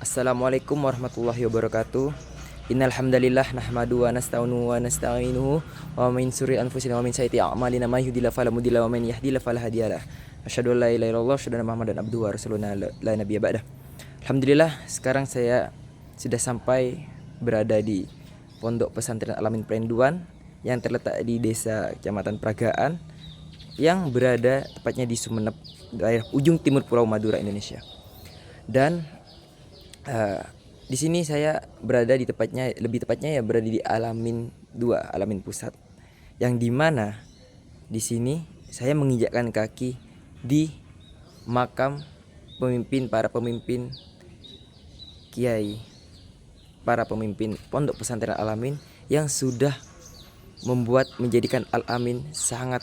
Assalamualaikum warahmatullahi wabarakatuh. Innal hamdalillah nahmadu wa nasta'inu wa nasta'inuhu wa min syururi anfusina wa min sayyiati a'malina may yahdihillahu fala mudilla wa man yahdihillahu fala hadiyalah. Asyhadu an la ilaha illallah wa asyhadu anna Muhammadan abduhu wa rasuluhu la nabiyya ba'dah. Alhamdulillah, sekarang saya sudah sampai berada di Pondok Pesantren Al-Amin Perinduan yang terletak di Desa Kecamatan Pragaan yang berada tepatnya di Sumeneb, daerah ujung timur Pulau Madura, Indonesia. Dan di sini saya berada di tepatnya, lebih tepatnya ya berada di Al-Amin 2, Al-Amin Pusat. Yang dimana di sini saya menginjakkan kaki di makam para pemimpin kiai, para pemimpin Pondok Pesantren Al-Amin yang sudah menjadikan Al-Amin sangat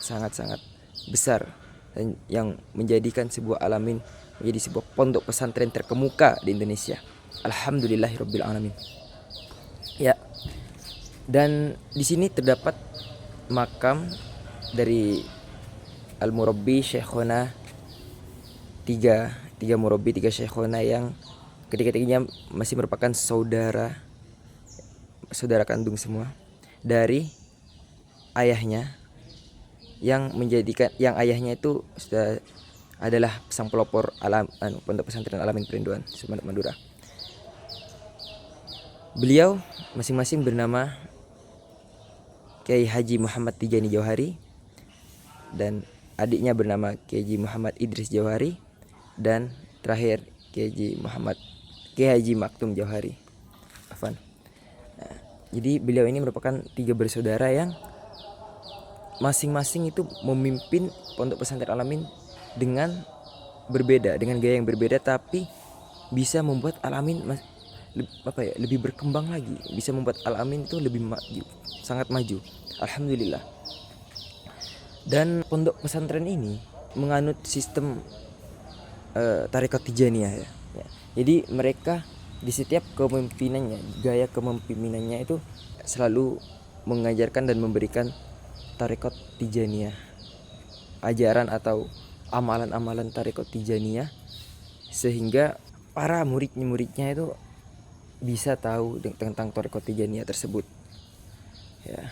besar, dan yang menjadikan sebuah Al-Amin menjadi sebuah pondok pesantren terkemuka di Indonesia. Alhamdulillahirabbil alamin. Ya. Dan di sini terdapat makam dari Al-Murabbi Syekhona, tiga murabbi, tiga syekhona yang ketiga-tiganya masih merupakan saudara kandung semua dari ayahnya, yang ayahnya itu sudah adalah sang pelopor Pondok Pesantren Al-Amin Perinduan Sumeneb, Madura. Beliau masing-masing bernama Kiai Haji Muhammad Tijani Jauhari, dan adiknya bernama Kiai Haji Muhammad Idris Jauhari, dan terakhir Kiai Haji Maktum Jauhari. Afan. Nah, jadi beliau ini merupakan tiga bersaudara yang masing-masing itu memimpin Pondok Pesantren Al-Amin dengan gaya yang berbeda, tapi bisa membuat Al-Amin lebih berkembang lagi, bisa membuat Al-Amin itu lebih sangat maju. Alhamdulillah. Dan pondok pesantren ini menganut sistem tarekat Tijaniyah ya. Jadi mereka di setiap kepemimpinannya, gaya kepemimpinannya itu selalu mengajarkan dan memberikan tarekat Tijaniyah, ajaran atau amalan-amalan tarekat Tijaniyah, sehingga para muridnya itu bisa tahu tentang tarekat Tijaniyah tersebut. Ya.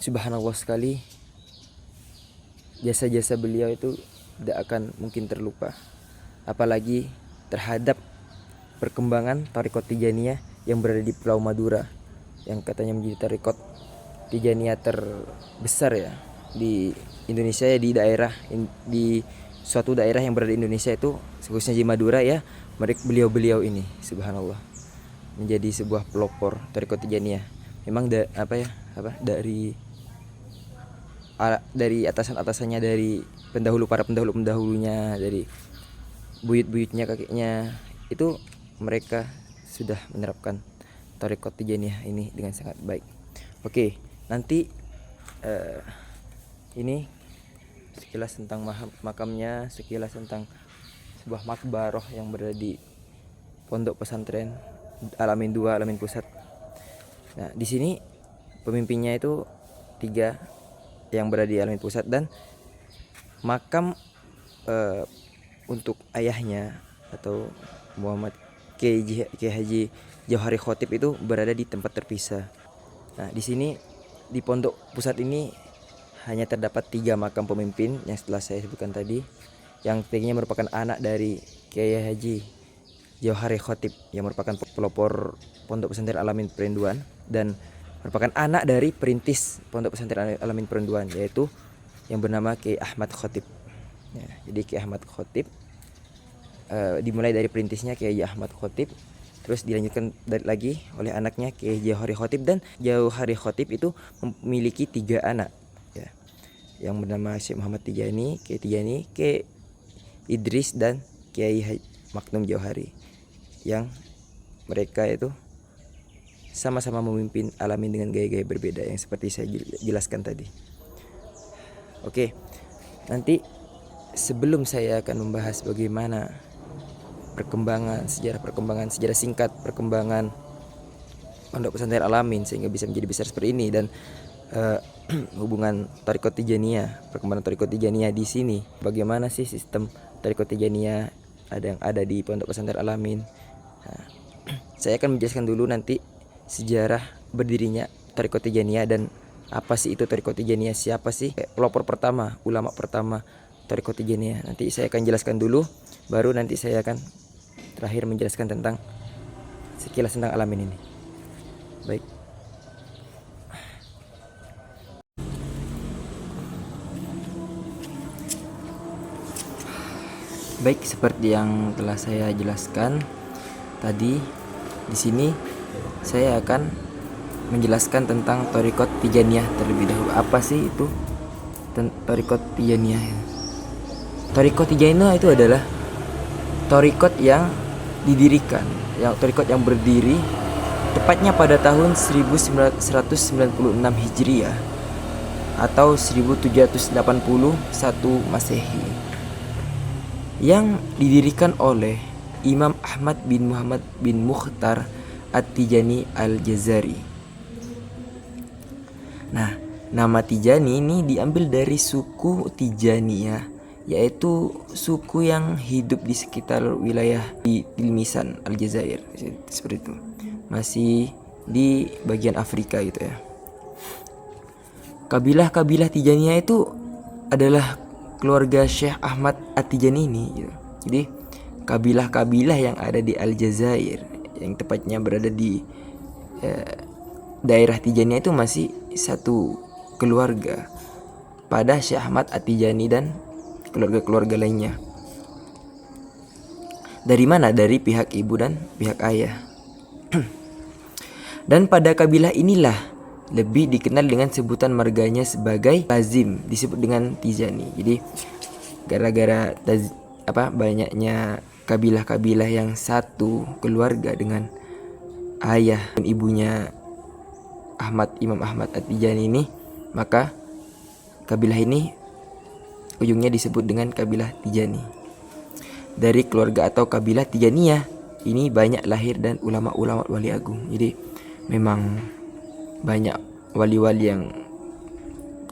Subhanallah sekali, jasa-jasa beliau itu tidak akan mungkin terlupa, apalagi terhadap perkembangan tarekat Tijaniyah yang berada di Pulau Madura, yang katanya menjadi tarekat Tijaniyah terbesar ya di Indonesia ya, di suatu daerah yang berada di Indonesia itu, khususnya di Madura ya. Beliau ini subhanallah menjadi sebuah pelopor tarekat Tijaniyah. Memang dari atasannya, dari para pendahulunya, dari buyut-buyutnya, kakeknya, itu mereka sudah menerapkan tarekat Tijaniyah ini dengan sangat baik. Oke, nanti ini sekilas tentang makamnya, sekilas tentang sebuah makbaroh yang berada di Pondok Pesantren Al-Amin 2, Al-Amin Pusat. Nah, di sini pemimpinnya itu 3 yang berada di Al-Amin Pusat, dan makam untuk ayahnya atau Muhammad Kiai Haji Jauhari Khotib itu berada di tempat terpisah. Nah, di sini di Pondok Pusat ini hanya terdapat 3 makam pemimpin yang setelah saya sebutkan tadi, yang tiganya merupakan anak dari Kiai Haji Jauhari Khotib yang merupakan pelopor Pondok Pesantren Al-Amin Perinduan, dan merupakan anak dari perintis Pondok Pesantren Al-Amin Perinduan, yaitu yang bernama Kiai Ahmad Khotib. Ya, jadi Kiai Ahmad Khotib dimulai dari perintisnya Kiai Ahmad Khotib, terus dilanjutkan lagi oleh anaknya Kiai Jauhari Khotib, dan Jauhari Khotib itu memiliki 3 anak yang bernama Syekh Muhammad Tijani, Kiai Idris, dan Kiai Maknum Jauhari, yang mereka itu sama-sama memimpin Alamin dengan gaya-gaya berbeda yang seperti saya jelaskan tadi. Oke, nanti sebelum saya akan membahas bagaimana perkembangan sejarah singkat perkembangan Pondok Pesantren Alamin sehingga bisa menjadi besar seperti ini, dan hubungan Thariqat Tijaniyah, perkembangan Thariqat Tijaniyah di sini, bagaimana sih sistem Thariqat Tijaniyah yang ada di Pondok Pesantren Alamin. Nah, saya akan menjelaskan dulu nanti sejarah berdirinya Thariqat Tijaniyah dan apa sih itu Thariqat Tijaniyah, siapa sih pelopor pertama, ulama pertama Thariqat Tijaniyah. Nanti saya akan jelaskan dulu, baru nanti saya akan terakhir menjelaskan tentang sekilas tentang Alamin ini. Baik. Baik, seperti yang telah saya jelaskan tadi, di sini saya akan menjelaskan tentang Thariqat Tijaniyah terlebih dahulu. Apa sih itu Thariqat Tijaniyah? Thariqat Tijaniyah itu adalah thariqat yang didirikan, thariqat yang berdiri tepatnya pada tahun 1996 Hijriah atau 1781 Masehi, yang didirikan oleh Imam Ahmad bin Muhammad bin Mukhtar At-Tijani Al-Jazari. Nah, nama Tijani ini diambil dari suku Tijaniyah, yaitu suku yang hidup di sekitar wilayah di Tilmisan Aljazair, seperti itu, masih di bagian Afrika gitu ya. Kabilah Tijaniyah itu adalah keluarga Syekh Ahmad At-Tijani ini gitu. Jadi kabilah yang ada di Aljazair, yang tepatnya berada di daerah Tijaniyah, itu masih satu keluarga pada Syekh Ahmad At-Tijani dan keluarga-keluarga lainnya. Dari mana? Dari pihak ibu dan pihak ayah. Dan pada kabilah inilah lebih dikenal dengan sebutan marganya sebagai lazim, disebut dengan Tijani. Jadi gara-gara banyaknya kabilah-kabilah yang satu keluarga dengan ayah dan ibunya Imam Ahmad At-Tijani ini, maka kabilah ini ujungnya disebut dengan kabilah Tijani. Dari keluarga atau kabilah Tijaniyah ini banyak lahir dan ulama-ulama wali agung. Jadi memang banyak wali-wali yang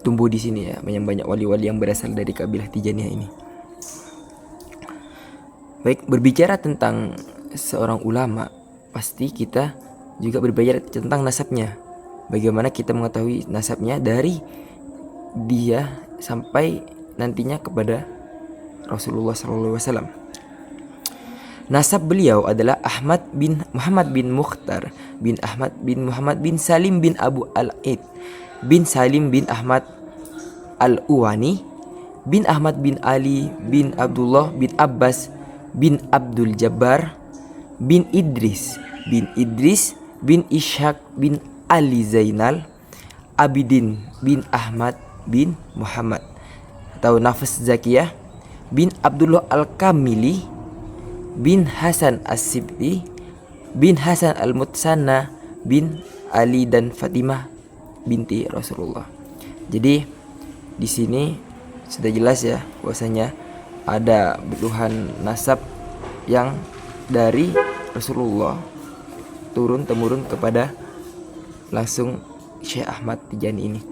tumbuh di sini ya, banyak wali-wali yang berasal dari kabilah Tijaniyah ini. Baik, berbicara tentang seorang ulama, pasti kita juga berbicara tentang nasabnya. Bagaimana kita mengetahui nasabnya dari dia sampai nantinya kepada Rasulullah SAW. Nasab beliau adalah Ahmad bin Muhammad bin Mukhtar bin Ahmad bin Muhammad bin Salim bin Abu Al-Id bin Salim bin Ahmad Al-Uwani bin Ahmad bin Ali bin Abdullah bin Abbas bin Abdul Jabbar bin Idris bin Ishaq bin Ali Zainal Abidin bin Ahmad bin Muhammad atau Nafas Zakiyah bin Abdullah Al-Kamili bin Hasan As-Sibti bin Hasan Al-Mutsanna bin Ali dan Fatimah binti Rasulullah. Jadi di sini sudah jelas ya bahwasanya ada betulan nasab yang dari Rasulullah turun temurun kepada langsung Syekh Ahmad Tijani ini.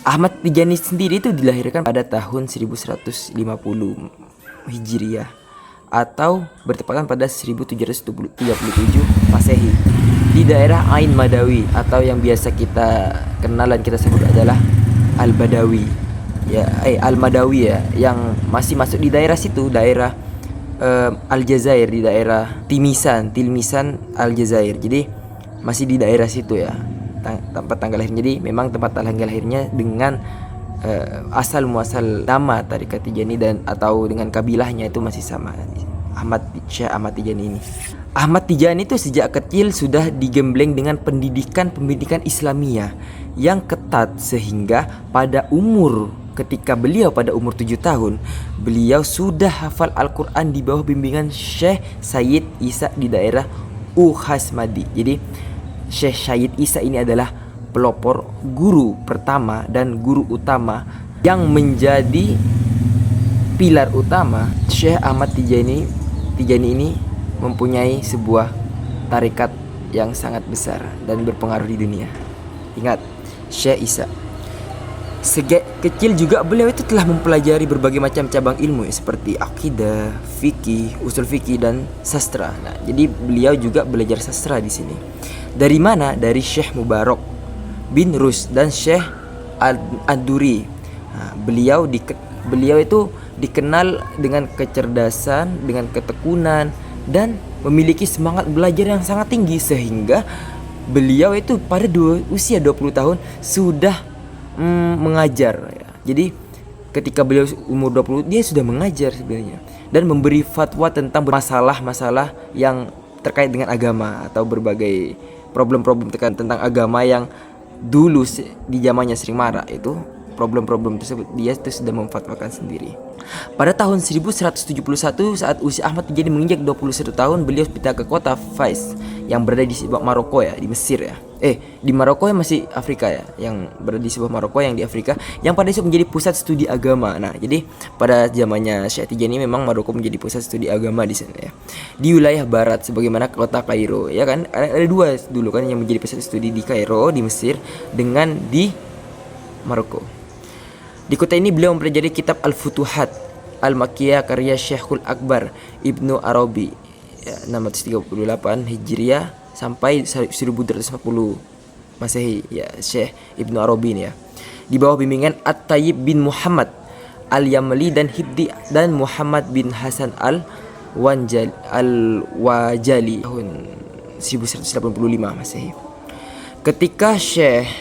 Ahmad Tijani sendiri itu dilahirkan pada tahun 1150 Hijriah atau bertepatan pada 1737 Masehi di daerah Ain Madawi atau yang biasa kita kenal dan kita sebut adalah Al-Badawi ya, Al-Madawi ya, yang masih masuk di daerah situ, daerah Aljazair, di daerah Tilmisan Aljazair. Jadi masih di daerah situ ya tempat tanggal lahirnya. Jadi memang tempat tanggal lahirnya dengan asal muasal nama Thariqat Tijani dan atau dengan kabilahnya itu masih sama, Syekh Ahmad Tijani ini. Ahmad Tijani itu sejak kecil sudah digembleng dengan pendidikan Islamiyah yang ketat, sehingga pada umur ketika beliau pada umur 7 tahun, beliau sudah hafal Al-Quran di bawah bimbingan Syekh Sayyid Isa di daerah Uhasmadi. Jadi Syekh Sayyid Isa ini adalah pelopor guru pertama dan guru utama yang menjadi pilar utama. Syekh Ahmad Tijani ini mempunyai sebuah tarekat yang sangat besar dan berpengaruh di dunia. Ingat, Syekh Isa sejak kecil juga beliau itu telah mempelajari berbagai macam cabang ilmu seperti akidah, fikih, usul fikih dan sastra. Nah, jadi beliau juga belajar sastra di sini. Dari mana? Dari Syekh Mubarak bin Rus dan Syekh Ad-Duri. Nah, beliau itu dikenal dengan kecerdasan, dengan ketekunan dan memiliki semangat belajar yang sangat tinggi, sehingga beliau itu pada usia 20 tahun sudah mengajar ya. Jadi ketika beliau umur 20 dia sudah mengajar sebenarnya dan memberi fatwa tentang masalah-masalah yang terkait dengan agama atau berbagai problem-problem tentang agama yang dulu di zamannya sering marak. Itu problem-problem tersebut dia itu sudah memfatwakan sendiri. Pada tahun 1171 saat usia Ahmad Tijani menginjak 21 tahun, beliau pindah ke kota Fais yang berada di sebuah Maroko ya, di Mesir ya. Di Maroko yang masih Afrika ya, yang berada di sebuah Maroko yang di Afrika, yang pada itu menjadi pusat studi agama. Nah, jadi pada zamannya Syekh Tijani memang Maroko menjadi pusat studi agama di sana ya. Di wilayah barat sebagaimana kota Kairo, ya kan? Ada dua dulu kan yang menjadi pusat studi, di Kairo di Mesir dengan di Maroko. Di kota ini beliau mempelajari kitab Al-Futuhat Al-Makkiyah karya Syekhul Akbar Ibnu Arabi ya, 638 Hijriah sampai 1240 Masehi ya, Syekh Ibnu Arabi ini ya. Di bawah bimbingan At-Tayyib bin Muhammad Al-Yamli dan Hibdi dan Muhammad bin Hasan Al-Wajali tahun 1185 Masehi. Ketika Syekh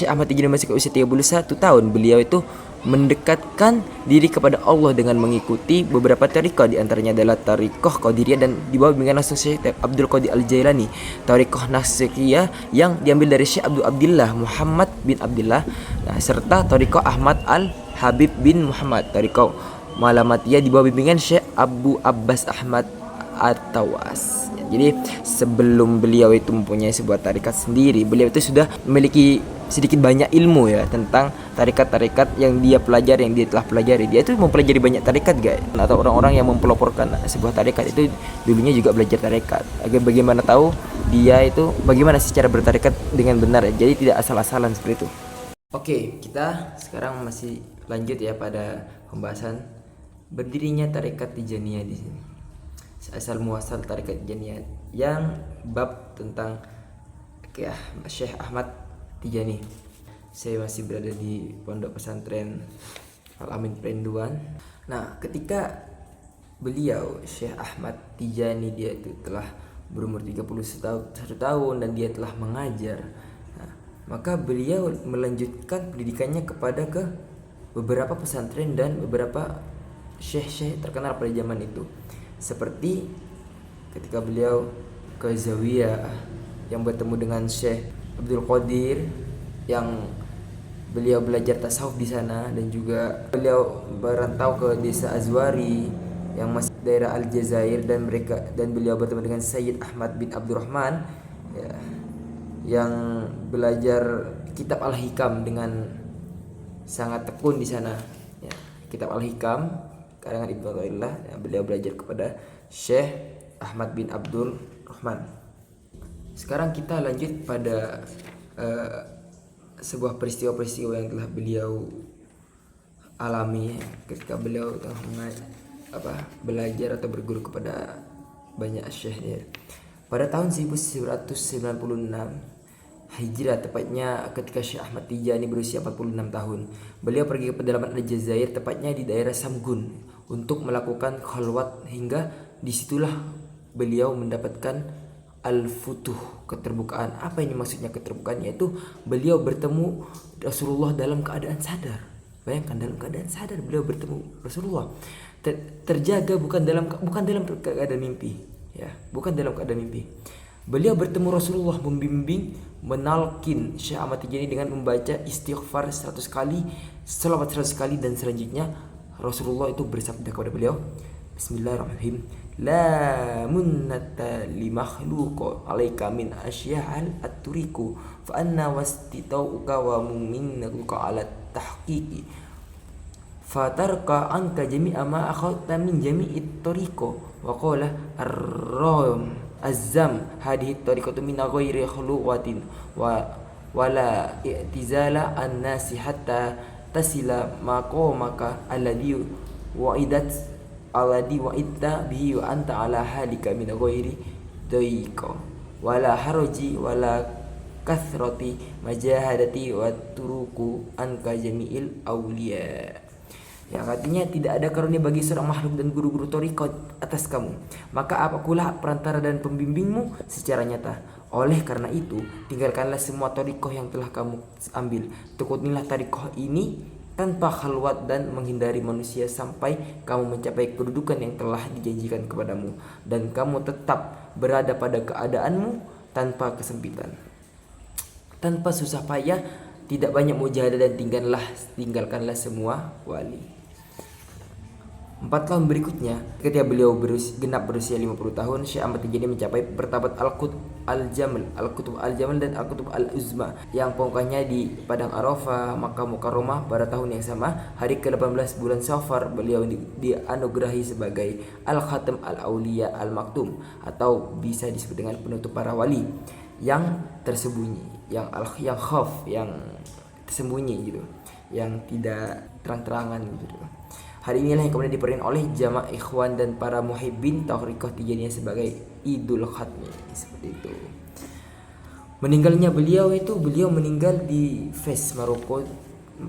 Ahmad Tijani masih usia 31 tahun, beliau itu mendekatkan diri kepada Allah dengan mengikuti beberapa tariqah, di antaranya adalah tariqah Qadiriyah dan di bawah bimbingan langsung Syekh Abdul Qadir Al-Jailani, tariqah Naqsyabandiyah yang diambil dari Syekh Abdullah Muhammad bin Abdullah, serta tariqah Ahmad Al-Habib bin Muhammad, tariqah Malamatiyah di bawah bimbingan Syekh Abu Abbas Ahmad At-Tawas. Jadi sebelum beliau itu mempunyai sebuah tarikat sendiri, beliau itu sudah memiliki sedikit banyak ilmu ya tentang tarikat-tarikat yang dia pelajari, yang dia telah pelajari. Dia itu mempelajari banyak tarikat guys, atau orang-orang yang mempeloporkan sebuah tarikat itu dulunya juga belajar tarikat agar bagaimana tahu dia itu bagaimana secara bertarikat dengan benar ya. Jadi tidak asal-asalan seperti itu. Oke, kita sekarang masih lanjut ya pada pembahasan berdirinya tarikat Tijaniyah di sini. Asal muasal tarikat Tijaniyah yang bab tentang Syekh Ahmad Tijani. Saya masih berada di pondok pesantren Al-Amin Perinduan. Nah, ketika beliau Syekh Ahmad Tijani dia itu telah berumur 31 tahun dan dia telah mengajar. Nah, maka beliau melanjutkan pendidikannya kepada ke beberapa pesantren dan beberapa syekh-syekh terkenal pada zaman itu. Seperti ketika beliau ke Zawiyah yang bertemu dengan Syekh Abdul Qadir yang beliau belajar tasawuf di sana, dan juga beliau merantau ke desa Azwari yang masih daerah Aljazair dan beliau bertemu dengan Sayyid Ahmad bin Abdurrahman ya, yang belajar kitab Al-Hikam dengan sangat tekun di sana ya. Kitab Al-Hikam karangan Ibnu Athaillah ya, beliau belajar kepada Syekh Ahmad bin Abdul Rahman. Sekarang kita lanjut pada sebuah peristiwa-peristiwa yang telah beliau alami ketika beliau telah belajar atau berguru kepada banyak syekhnya. Pada tahun 1996 Hijrah, tepatnya ketika Syekh Ahmad Tijani berusia 46 tahun, beliau pergi ke pedalaman Aljazair, tepatnya di daerah Samgun, untuk melakukan khalwat, hingga disitulah beliau mendapatkan al-futuh, keterbukaan. Apa ini maksudnya keterbukaan? Yaitu beliau bertemu Rasulullah dalam keadaan sadar. Bayangkan, dalam keadaan sadar beliau bertemu Rasulullah. Terjaga bukan dalam keadaan mimpi, ya, bukan dalam keadaan mimpi. Beliau bertemu Rasulullah membimbing menalkin Syekh Ahmad Tijani dengan membaca istighfar 100 kali, selawat 100 kali, dan selanjutnya Rasulullah itu bersabda kepada beliau, Bismillahirrahmanirrahim, La munnata li makhluqa alaika min asya'al at-turiku fa anna wastitauka wa muminnatuka ala tahqiqi fatarka anka jami'a ma akhadta min jami'it tariqo wa qala ar-ram azam hadhihi tariqatu min ghairi khuluwatin wala i'tizala an-nasi hatta tasila maqamaka alladhi wa'idta bihi wa anta ala halika min ghairi daiqa wala haraji wala kathrati majahadati wa turuku anka jami'il awliya. Yang artinya tidak ada karunia bagi seorang makhluk dan guru-guru thariqat atas kamu, maka akulah perantara dan pembimbingmu secara nyata. Oleh karena itu, tinggalkanlah semua thariqah yang telah kamu ambil. Tekunilah thariqah ini tanpa khalwat dan menghindari manusia sampai kamu mencapai kedudukan yang telah dijanjikan kepadamu, dan kamu tetap berada pada keadaanmu tanpa kesempitan, tanpa susah payah, tidak banyak mujahadah, dan tinggalkanlah semua wali. 4 tahun berikutnya, ketika beliau genap berusia 50 tahun, Syekh Ahmad Tijani mencapai martabat Al-Qutb Al-Jamal dan Al-Qutb Al-Uzma, yang pokoknya di Padang Arafah, Makkah Mukarramah pada tahun yang sama, hari ke-18 bulan Safar, beliau dianugerahi sebagai Al-Khatam Al-Auliya Al-Maktum, atau bisa disebut dengan penutup para wali yang tersembunyi, yang khaf, yang tersembunyi gitu, yang tidak terang-terangan gitu. Hari inilah yang kemudian diperayakan oleh jamaah ikhwan dan para muhibbin Thariqah Tijaniyah sebagai Idul Khatmi, seperti itu. Meninggalnya beliau meninggal di Fes, Maroko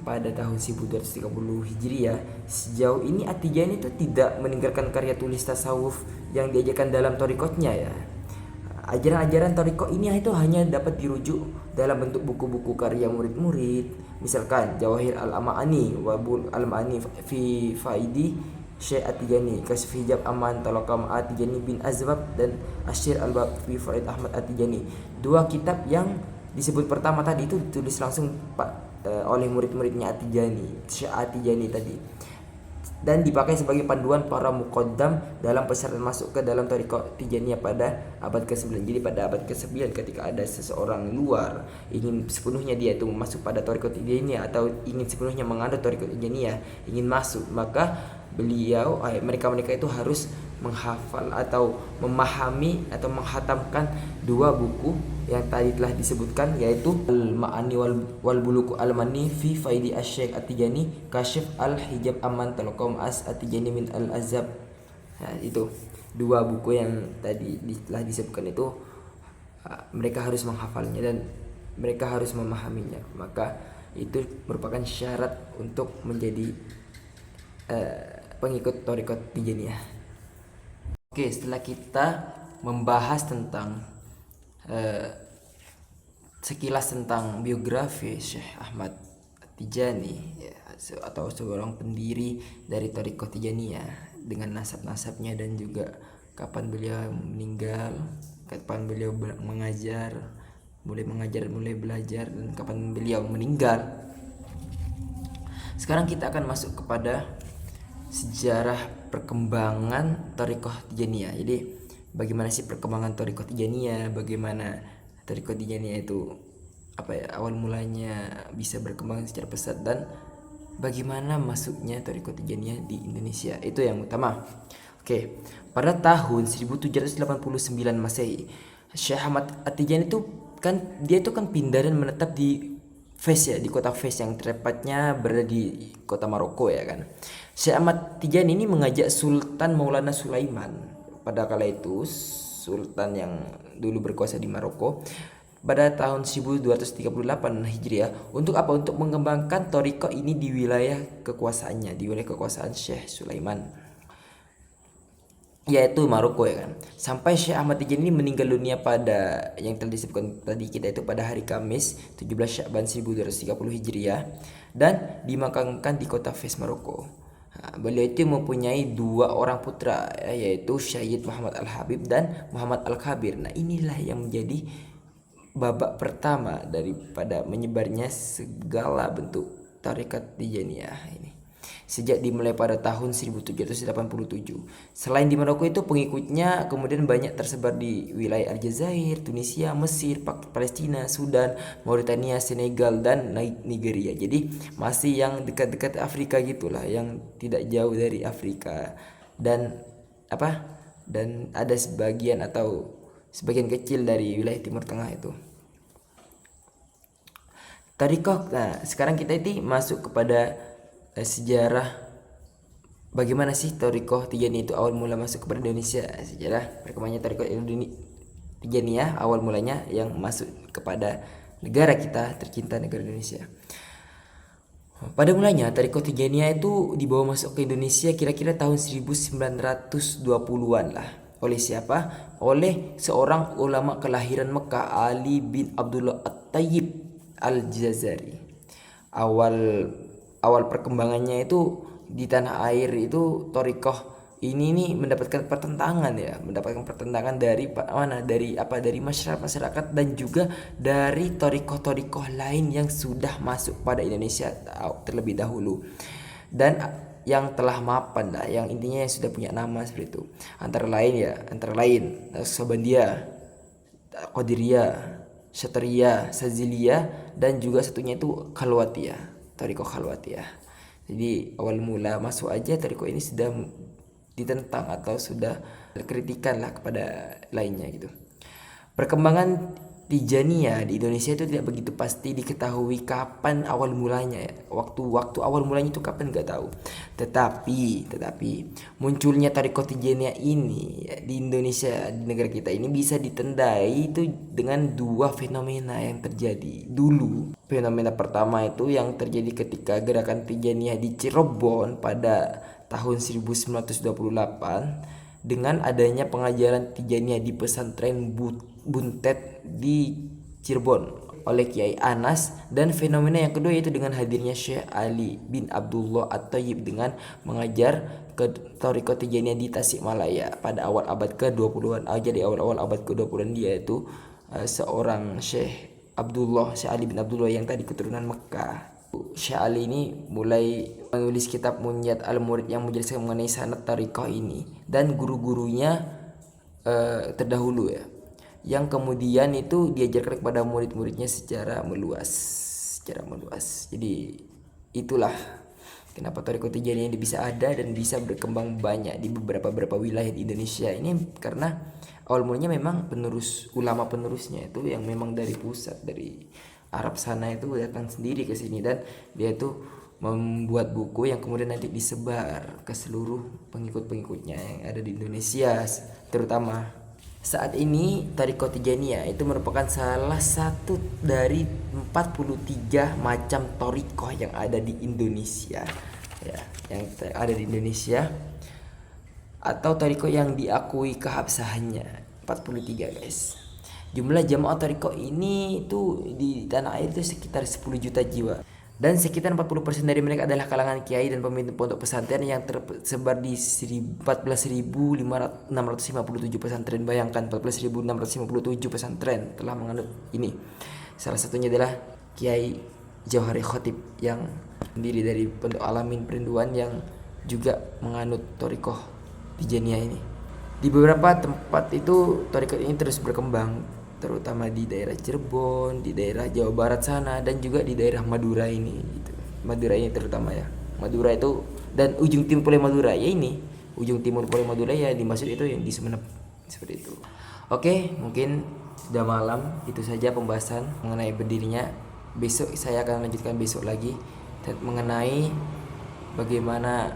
pada tahun 1230 Hijriah. Sejauh ini At-Tijani itu tidak meninggalkan karya tulis tasawuf yang diajarkan dalam thariqatnya ya. Ajaran-ajaran thariqah ini itu hanya dapat dirujuk dalam bentuk buku-buku karya murid-murid, misalkan Jawahir Al-Ma'ani wa Bul Al-Ma'ani fi Faidi Syekh At-Tijani, Kasyf Hijab Aman Talaqam At-Tijani bin Azwab, dan Asyir Al-Bab fi Faid Ahmad At-Tijani. Dua kitab yang disebut pertama tadi itu ditulis langsung oleh murid-muridnya At-Tijani, Syekh At-Tijani tadi, dan dipakai sebagai panduan para muqaddam dalam persyaratan masuk ke dalam thariqah Tijaniyah pada abad ke-9. Jadi pada abad ke-9 ketika ada seseorang luar ingin sepenuhnya dia itu masuk pada thariqah Tijaniyah atau ingin sepenuhnya menganut thariqah Tijaniyah, ingin masuk, maka mereka itu harus menghafal atau memahami atau menghatamkan dua buku yang tadi telah disebutkan, yaitu Al-Ma'ani wal Buluku Al-Mani fi Faidi Asy-Syaikh At-Tijani, Kasyf Al-Hijab Aman Talaqam At-Tijani min Al-Azab. Nah, itu dua buku yang tadi telah disebutkan itu, mereka harus menghafalnya dan mereka harus memahaminya. Maka itu merupakan syarat untuk menjadi pengikut thariqat Tijaniyah. Oke, setelah kita membahas tentang sekilas tentang biografi Syekh Ahmad Tijani ya, atau seorang pendiri dari thariqah Tijaniyah dengan nasab-nasabnya dan juga kapan beliau meninggal, kapan beliau mulai belajar, dan kapan beliau meninggal. Sekarang kita akan masuk kepada sejarah perkembangan thariqah Tijaniyah. Jadi bagaimana sih perkembangan thariqah Tijaniyah, bagaimana thariqah Tijaniyah itu awal mulanya bisa berkembang secara pesat, dan bagaimana masuknya thariqah Tijaniyah di Indonesia. Itu yang utama. Oke, pada tahun 1789 Masehi, Syekh Ahmad At-Tijani itu kan pindah dan menetap di Fes ya, di kota Fes yang tepatnya berada di kota Maroko ya kan. Syekh Ahmad Tijani ini mengajak Sultan Maulana Sulaiman, pada kala itu sultan yang dulu berkuasa di Maroko, pada tahun 1238 Hijriah, untuk apa? Untuk mengembangkan thariqah ini di wilayah kekuasaan Syekh Sulaiman, yaitu Maroko ya kan. Sampai Syekh Ahmad Tijani ini meninggal dunia pada yang telah disebutkan tadi kita itu pada hari Kamis 17 Sya'ban 1230 Hijriah, dan dimakamkan di kota Fes, Maroko. Beliau itu mempunyai dua orang putra, yaitu Syed Muhammad Al-Habib dan Muhammad Al-Kabir. Nah, inilah yang menjadi babak pertama daripada menyebarnya segala bentuk tarekat Tijaniyah ini. Sejak dimulai pada tahun 1787. Selain di Maroko itu pengikutnya kemudian banyak tersebar di wilayah Aljazair, Tunisia, Mesir, Palestina, Sudan, Mauritania, Senegal, dan Nigeria. Jadi masih yang dekat-dekat Afrika gitulah, yang tidak jauh dari Afrika. Dan dan ada sebagian kecil dari wilayah Timur Tengah itu. Tarikoh. Nah, sekarang kita ini masuk kepada sejarah bagaimana sih Thariqah Tijaniyah itu awal mula masuk kepada Indonesia. Sejarah perkembangannya Thariqah Tijaniyah awal mulanya yang masuk kepada negara kita tercinta, negara Indonesia. Pada mulanya Thariqah Tijaniyah itu dibawa masuk ke Indonesia kira-kira tahun 1920-an lah. Oleh siapa? Oleh seorang ulama kelahiran Mekah, Ali bin Abdullah At-Tayyib Al-Jazari. Awal perkembangannya itu di tanah air itu thariqah ini nih mendapatkan pertentangan dari mana, dari masyarakat dan juga dari thariqah lain yang sudah masuk pada Indonesia terlebih dahulu, dan yang telah mapan lah, yang intinya yang sudah punya nama seperti itu. Antara lain Naqsabandiyah, Qadiriyah, Syatria, Saziliyah, dan juga satunya itu Khalwatiyah, Thariqah Khalwatiyah. Jadi awal mula masuk aja Thariqah ini sudah ditentang atau sudah kritikan lah kepada lainnya gitu. Perkembangan Tijaniyah di Indonesia itu tidak begitu pasti diketahui kapan awal mulanya ya. Waktu awal mulanya itu kapan nggak tahu. Tetapi munculnya Thariqah Tijaniyah ini di Indonesia, di negara kita ini bisa ditandai itu dengan dua fenomena yang terjadi dulu. Fenomena pertama itu yang terjadi ketika gerakan Tijaniyah di Cirebon pada tahun 1928 dengan adanya pengajaran Tijaniyah di pesantren Buntet di Cirebon oleh Kiai Anas, dan fenomena yang kedua yaitu dengan hadirnya Syekh Ali bin Abdullah At-Tayyib dengan mengajar ke Thariqah Tijaniyah di Tasikmalaya pada awal abad ke-20-an. Jadi awal abad ke-20-an dia itu seorang Syekh Ali bin Abdullah yang tadi keturunan Mekah. Syekh Ali ini mulai menulis kitab Munyat Al-Murid yang menjelaskan mengenai sanad Thariqah ini, dan guru-gurunya terdahulu ya, yang kemudian itu diajarkan kepada murid-muridnya secara meluas. Jadi itulah kenapa Thariqah Tijaniyah ini bisa ada dan bisa berkembang banyak di beberapa wilayah di Indonesia ini, karena awal mulanya memang ulama penerusnya itu yang memang dari pusat, dari Arab sana itu datang sendiri ke sini, dan dia itu membuat buku yang kemudian nanti disebar ke seluruh pengikut-pengikutnya yang ada di Indonesia terutama. Saat ini Thariqah Tijaniyah itu merupakan salah satu dari 43 macam thariqah yang ada di Indonesia ya, atau thariqah yang diakui keabsahannya 43 guys. Jumlah jamaah thariqah ini itu di tanah air itu sekitar 10 juta jiwa, dan sekitar 40% dari mereka adalah kalangan kiai dan pemimpin pondok pesantren yang tersebar di 14.657 pesantren. Bayangkan 14.657 pesantren telah menganut ini. Salah satunya adalah Kiai Jauhari Khotib yang sendiri dari Pondok Alamin Perinduan yang juga menganut thariqah Tijaniyah ini. Di beberapa tempat itu thariqah ini terus berkembang, terutama di daerah Cirebon, di daerah Jawa Barat sana, dan juga di daerah Madura ini gitu. Madura ini terutama ya. Madura itu dan ujung timur Pulau Madura ya, ini ujung timur Pulau Madura ya, dimaksud itu yang di Sumeneb seperti itu. Oke, mungkin sudah malam, itu saja pembahasan mengenai berdirinya. Besok saya akan lanjutkan besok lagi mengenai bagaimana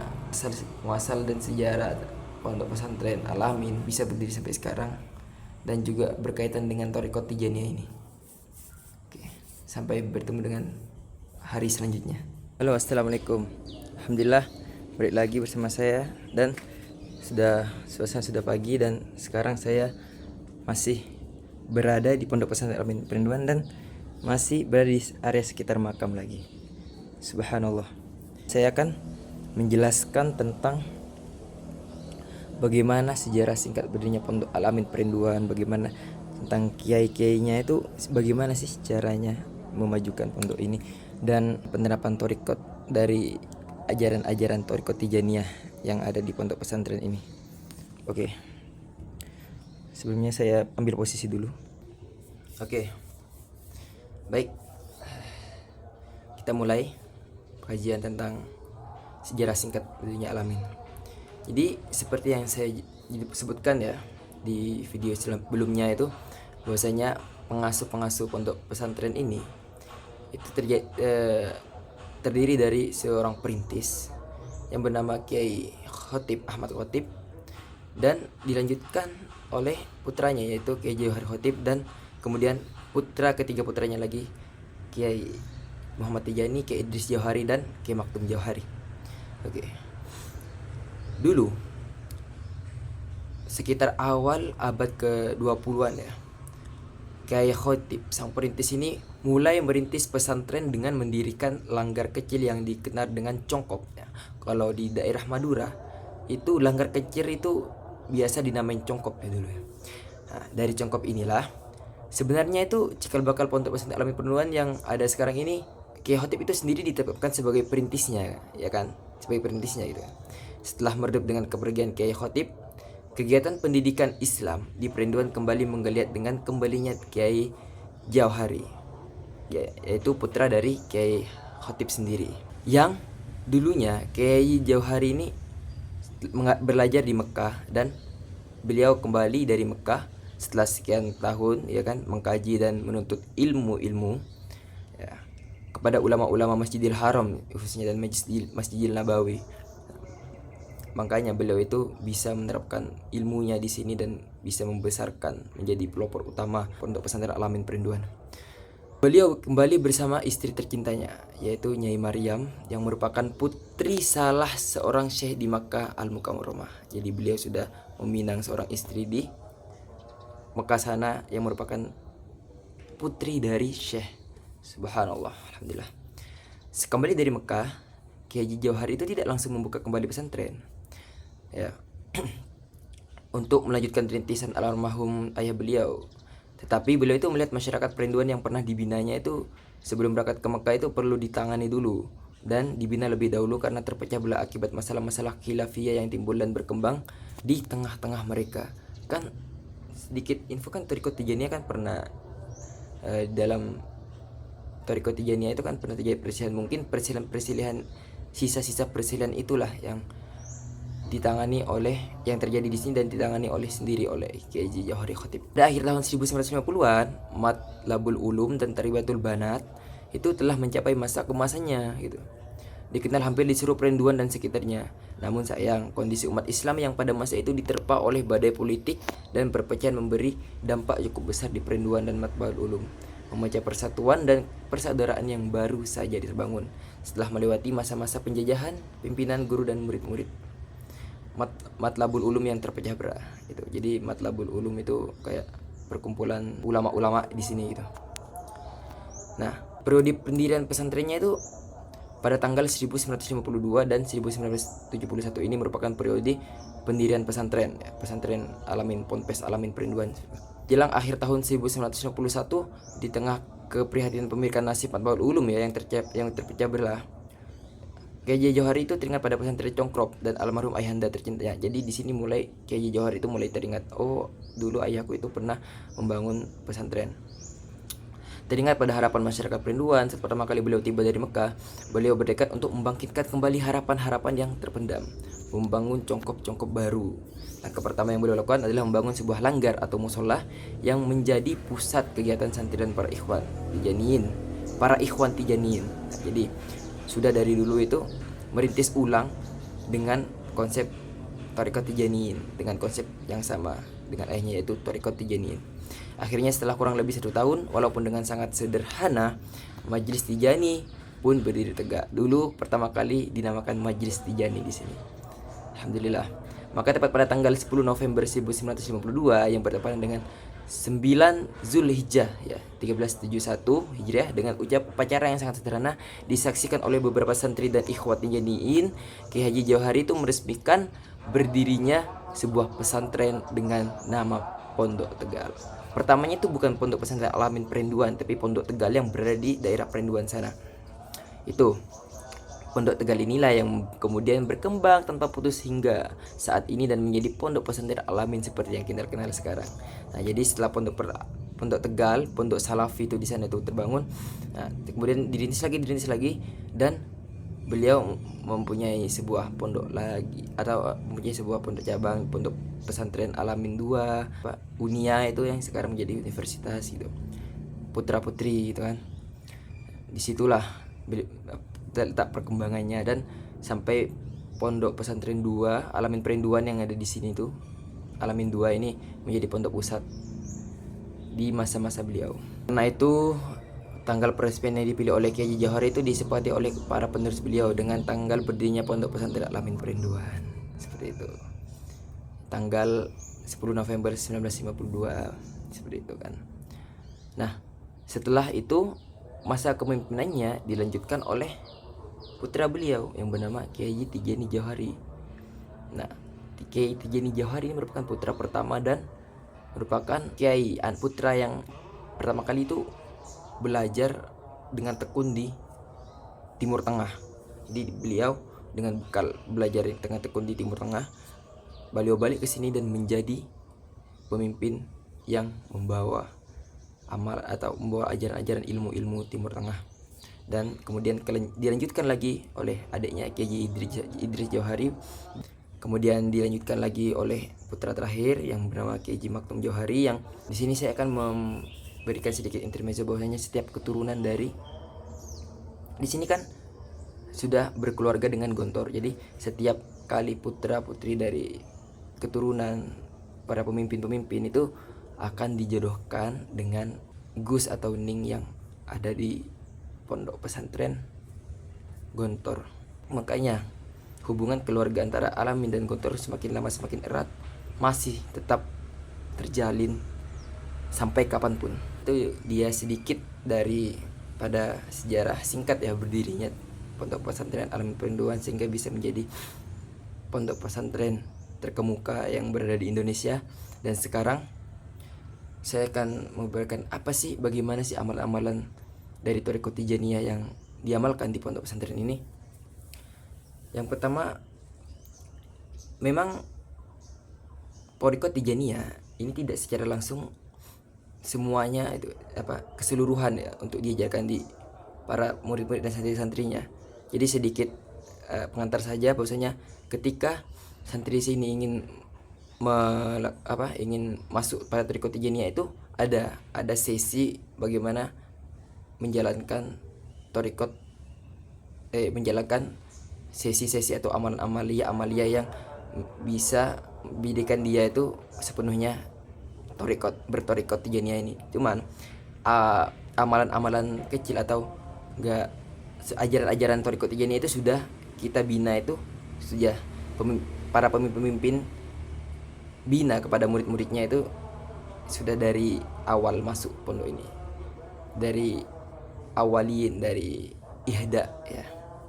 muasal dan sejarah pondok pesantren Al-Amin bisa berdiri sampai sekarang, dan juga berkaitan dengan thariqah Tijaniyah ini. Oke, sampai bertemu dengan hari selanjutnya. Halo, assalamualaikum. Alhamdulillah balik lagi bersama saya, dan suasana sudah pagi, dan sekarang saya masih berada di Pondok Pesantren Al-Amin Perinduan dan masih berada di area sekitar makam lagi. Subhanallah. Saya akan menjelaskan tentang bagaimana sejarah singkat berdirinya Pondok Al-Amin Perinduan, bagaimana tentang kiai-kiainya itu, bagaimana sih caranya memajukan pondok ini, dan penerapan thariqat dari ajaran-ajaran thariqat Tijaniyah yang ada di pondok pesantren ini. Oke. Sebelumnya saya ambil posisi dulu. Oke. Baik. Kita mulai kajian tentang sejarah singkat berdirinya Al-Amin. Jadi seperti yang saya sebutkan ya di video sebelumnya itu, bahwasanya pengasuh-pengasuh pondok pesantren ini itu terdiri dari seorang perintis yang bernama Kiai Khotib Ahmad Khotib, dan dilanjutkan oleh putranya yaitu Kiai Jauhari Khotib, dan kemudian ketiga putranya lagi Kiai Muhammad Tijani, Kiai Idris Jauhari, dan Kiai Maktum Jauhari. Oke. Dulu sekitar awal abad ke-20-an ya, Kiai Khotib sang perintis ini mulai merintis pesantren dengan mendirikan langgar kecil yang dikenal dengan congkop ya. Kalau di daerah Madura itu langgar kecil itu biasa dinamain congkop ya dulu ya. Nah, dari congkop inilah sebenarnya itu cikal bakal pondok pesantren Al-Amin Perinduan yang ada sekarang ini. Kiai Khotib itu sendiri ditetapkan sebagai perintisnya ya kan, sebagai perintisnya gitu. Setelah meredup dengan kepergian Kiai Khotib, kegiatan pendidikan Islam di Perinduan kembali menggeliat dengan kembalinya Kiai Jauhari, yaitu putra dari Kiai Khotib sendiri. Yang dulunya Kiai Jauhari ini belajar di Mekah, dan beliau kembali dari Mekah setelah sekian tahun ya kan mengkaji dan menuntut ilmu ya, kepada ulama-ulama Masjidil Haram khususnya dan Masjidil Nabawi. Makanya beliau itu bisa menerapkan ilmunya di sini dan bisa membesarkan menjadi pelopor utama pondok pesantren Al-Amin Perinduan. Beliau kembali bersama istri tercintanya yaitu Nyai Maryam yang merupakan putri salah seorang syekh di Makkah Al-Mukarramah. Jadi beliau sudah meminang seorang istri di Mekah sana yang merupakan putri dari syekh. Subhanallah, alhamdulillah. Kembali dari Mekah, Kiai Jauhari itu tidak langsung membuka kembali pesantren ya untuk melanjutkan rintisan almarhum ayah beliau, tetapi beliau itu melihat masyarakat Perinduan yang pernah dibinanya itu sebelum berangkat ke Mekah itu perlu ditangani dulu dan dibina lebih dahulu karena terpecah belah akibat masalah-masalah khilafiyah yang timbul dan berkembang di tengah-tengah mereka. Kan sedikit info kan, Thariqat Tijaniyah kan pernah dalam Thariqat Tijaniyah itu kan pernah terjadi perselisihan, mungkin perselisihan sisa-sisa perselisihan itulah yang ditangani oleh yang terjadi di sini dan ditangani oleh Kiai Jauhari Khotib. Pada akhir tahun 1950-an, Matlabul Ulum dan Taribatul Banat itu telah mencapai masa kemasannya gitu. Dikenal hampir di seluruh Perinduan dan sekitarnya. Namun sayang, kondisi umat Islam yang pada masa itu diterpa oleh badai politik dan perpecahan memberi dampak cukup besar di Perinduan dan Matlabul Ulum, memecah persatuan dan persaudaraan yang baru saja terbangun setelah melewati masa-masa penjajahan pimpinan guru dan murid-murid. Matlabul Ulum yang terpecah belah gitu. Jadi Matlabul Ulum itu kayak perkumpulan ulama-ulama di sini gitu. Nah, periode pendirian pesantrennya itu pada tanggal 1952 dan 1971 ini merupakan periode pendirian pesantren ya, pesantren Al-Amin, Ponpes Al-Amin Perinduan. Jelang akhir tahun 1951, di tengah keprihatinan pemilikan nasib Matlabul Ulum ya yang terpecah belah, Kiai Jauhari itu teringat pada pesantren Congkrop dan almarhum ayahanda tercintanya. Jadi di sini mulai Kiai Jauhari itu mulai teringat, oh dulu ayahku itu pernah membangun pesantren. Teringat pada harapan masyarakat Perinduan saat pertama kali beliau tiba dari Mekah, beliau bertekad untuk membangkitkan kembali harapan-harapan yang terpendam, membangun congkop-congkop baru. Langkah pertama yang beliau lakukan adalah membangun sebuah langgar atau musola yang menjadi pusat kegiatan santri dan para ikhwan Tijaniyin. Jadi sudah dari dulu itu merintis ulang dengan konsep Thariqat Tijaniyin, dengan konsep yang sama dengan ayahnya yaitu Thariqat Tijaniyin. Akhirnya setelah kurang lebih 1 tahun, walaupun dengan sangat sederhana, Majelis Tijani pun berdiri tegak. Dulu pertama kali dinamakan Majelis Tijani di sini. Alhamdulillah. Maka tepat pada tanggal 10 November 1952 yang bertepatan dengan 9 Zulhijjah ya 1371 Hijriah dengan upacara yang sangat sederhana disaksikan oleh beberapa santri dan ikhwat janiin. Kiai Haji Johari itu meresmikan berdirinya sebuah pesantren dengan nama Pondok Tegal. Pertamanya itu bukan Pondok Pesantren Alamin Perinduan, tapi Pondok Tegal yang berada di daerah Perinduan sana. Itu Pondok Tegal inilah yang kemudian berkembang tanpa putus hingga saat ini dan menjadi Pondok Pesantren Alamin seperti yang kita kenal sekarang. Nah, jadi setelah Pondok Tegal, Pondok Salafi itu di sana itu terbangun. Nah, kemudian dirintis lagi dan beliau mempunyai sebuah pondok lagi atau mempunyai sebuah pondok cabang, Pondok Pesantren Alamin 2, Unia itu yang sekarang menjadi universitas gitu. Putra-putri gitu kan. Disitulah letak perkembangannya dan sampai Pondok Pesantren 2 Alamin Perinduan yang ada di sini tuh. Alamin 2 ini menjadi pondok pusat di masa-masa beliau. Karena itu tanggal peresmian yang dipilih oleh Kiai Johari itu disepakati oleh para penerus beliau dengan tanggal berdirinya Pondok Pesantren Alamin Perinduan. Seperti itu. Tanggal 10 November 1952 seperti itu kan. Nah, setelah itu masa kepemimpinannya dilanjutkan oleh putra beliau yang bernama Kiai Tijani Johari. Nah, Kiai Tijani Johari ini merupakan putra pertama dan merupakan kiai putra yang pertama kali itu belajar dengan tekun di Timur Tengah. Jadi beliau dengan bekal belajar dengan tekun di Timur Tengah, beliau balik ke sini dan menjadi pemimpin yang membawa amal atau membawa ajaran-ajaran ilmu-ilmu Timur Tengah. Dan kemudian dilanjutkan lagi oleh adiknya Kiai Idris Johari. Kemudian dilanjutkan lagi oleh putra terakhir yang bernama Kiai Maktum Johari, yang di sini saya akan memberikan sedikit intermezzo bahwasanya setiap keturunan dari di sini kan sudah berkeluarga dengan Gontor. Jadi setiap kali putra putri dari keturunan para pemimpin-pemimpin itu akan dijodohkan dengan Gus atau Ning yang ada di Pondok Pesantren Gontor. Makanya hubungan keluarga antara Alamin dan Gontor semakin lama semakin erat, masih tetap terjalin sampai kapanpun. Itu dia sedikit dari pada sejarah singkat ya berdirinya Pondok Pesantren Alamin Perinduan sehingga bisa menjadi pondok pesantren terkemuka yang berada di Indonesia. Dan sekarang saya akan mengabarkan bagaimana sih amalan-amalan dari Thariqat Tijaniyah yang diamalkan di pondok pesantren ini. Yang pertama, memang Thariqat Tijaniyah ini tidak secara langsung semuanya itu keseluruhan ya untuk diajarkan di para murid-murid dan santri-santrinya. Jadi sedikit pengantar saja bahwasanya ketika santri sini ingin ingin masuk pada Thariqat Tijaniyah itu ada sesi bagaimana menjalankan thariqat menjalankan sesi-sesi atau amalia yang bisa bidikan dia itu sepenuhnya berthariqat Tijaniyah ini. Cuman amalan-amalan kecil atau enggak ajaran-ajaran thariqat Tijaniyah itu sudah kita bina, itu sudah para pemimpin bina kepada murid-muridnya itu sudah dari awal masuk pondok ini, dari awalin, dari ihda ya,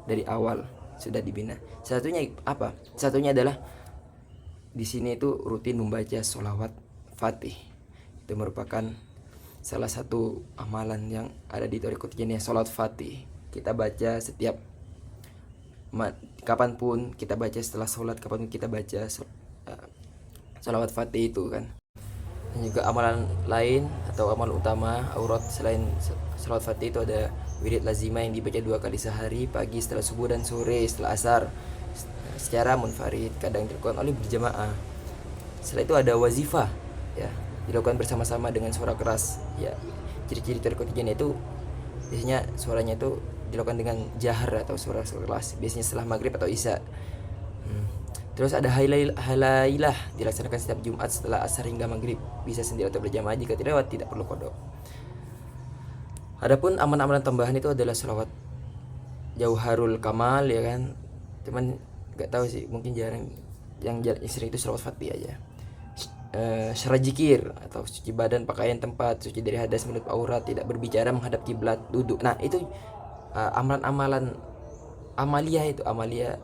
dari awal sudah dibina. Satunya adalah di sini itu rutin membaca sholawat Fatih. Itu merupakan salah satu amalan yang ada di Thariqat Tijaniyah, sholawat Fatih. Kita baca setiap kapanpun kita baca, setelah sholat kapanpun kita baca sholawat Fatih itu kan. Dan juga amalan lain atau amalan utama aurat selain sholawat Fatih itu ada wirid lazimah yang dibaca 2 kali sehari, pagi setelah subuh dan sore setelah asar secara munfarid, kadang dilakukan oleh berjamaah. Setelah itu ada wazifah ya, dilakukan bersama-sama dengan suara keras ya. Ciri-ciri Thariqat Tijaniyah itu biasanya suaranya itu dilakukan dengan jahar atau suara keras, biasanya setelah maghrib atau isya. Terus ada halailah dilaksanakan setiap Jumat setelah asar hingga maghrib, bisa sendiri atau berjamaah, jika tidak perlu qada. Adapun amalan-amalan tambahan itu adalah sholawat Jauharul Kamal ya kan, cuman nggak tahu sih, mungkin jarang, yang sering itu sholawat Fatih aja. syarat zikir atau suci badan, pakaian, tempat, suci dari hadas, menutup aurat, tidak berbicara, menghadap kiblat, duduk. Nah, itu amalan-amalan amalia, itu amalia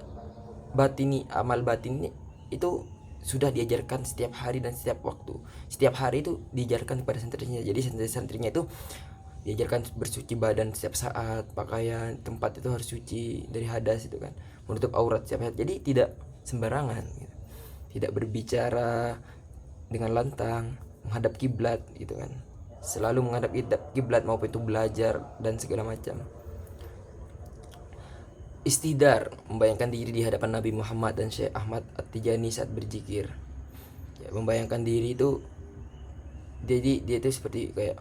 batini, amal batini itu sudah diajarkan setiap hari dan setiap waktu. Setiap hari itu diajarkan kepada santrinya. Jadi santri-santrinya itu diajarkan bersuci badan setiap saat, pakaian, tempat itu harus suci dari hadas itu kan, menutup aurat setiap saat. Jadi tidak sembarangan gitu. Tidak berbicara dengan lantang, menghadap kiblat gitu kan. Selalu menghadap kiblat maupun itu belajar dan segala macam. Istidar, membayangkan diri di hadapan Nabi Muhammad dan Syekh Ahmad At-Tijani saat berzikir. Ya, membayangkan diri itu, jadi dia itu seperti kayak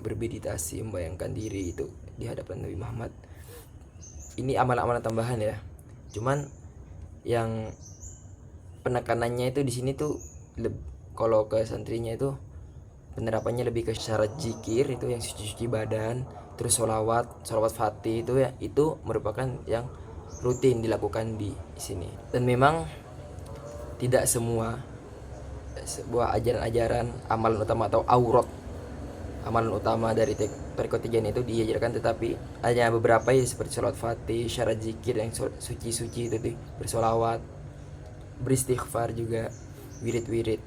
bermeditasi, membayangkan diri itu di hadapan Nabi Muhammad. Ini amalan-amalan tambahan ya. Cuman yang penekanannya itu di sini tuh kalau ke santrinya itu penerapannya lebih ke syarat zikir itu yang suci-suci badan, terus sholawat fatih itu ya, itu merupakan yang rutin dilakukan di sini. Dan memang tidak semua sebuah ajaran-ajaran amalan utama atau amalan utama dari Thariqat Tijaniyah itu diajarkan, tetapi hanya beberapa ya, seperti sholawat fatih, syarat zikir yang suci-suci itu bersolawat, beristighfar juga, wirid-wirid.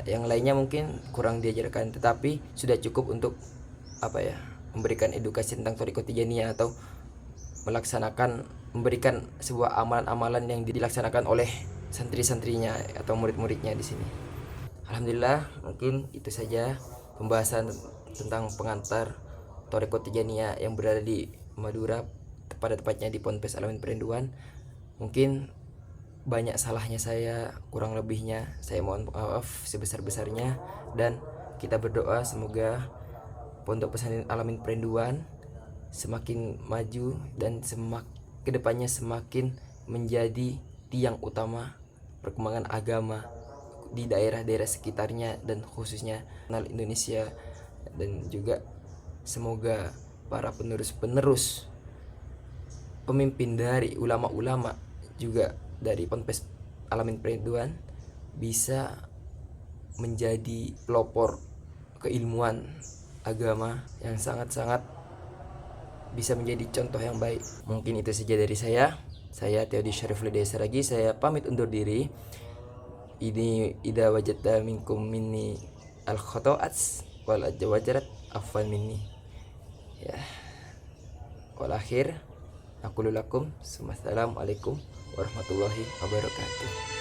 Yang lainnya mungkin kurang diajarkan, tetapi sudah cukup untuk memberikan edukasi tentang Thariqat Tijaniyah atau memberikan sebuah amalan-amalan yang dilaksanakan oleh santri-santrinya atau murid-muridnya di sini. Alhamdulillah, mungkin itu saja pembahasan tentang pengantar Thariqat Tijaniyah yang berada di Madura, pada tepatnya di Ponpes Al-Amin Perinduan. Mungkin banyak salahnya saya, kurang lebihnya saya mohon maaf sebesar-besarnya, dan kita berdoa semoga Pondok Pesantren Al-Amin Perinduan semakin maju dan kedepannya semakin menjadi tiang utama perkembangan agama di daerah-daerah sekitarnya dan khususnya nasional Indonesia. Dan juga semoga para penerus pemimpin dari ulama-ulama juga dari Ponpes Al-Amin Perinduan bisa menjadi pelopor keilmuan agama yang sangat-sangat bisa menjadi contoh yang baik. Mungkin itu saja dari saya. Saya Theodi Syarif Lidya Saragi, saya pamit undur diri. Ini idza wajadta minkum minni al khotoats wal wajarat afwan minni. Ya. Wal akhir aku lulakum. Assalamualaikum warahmatullahi wabarakatuh.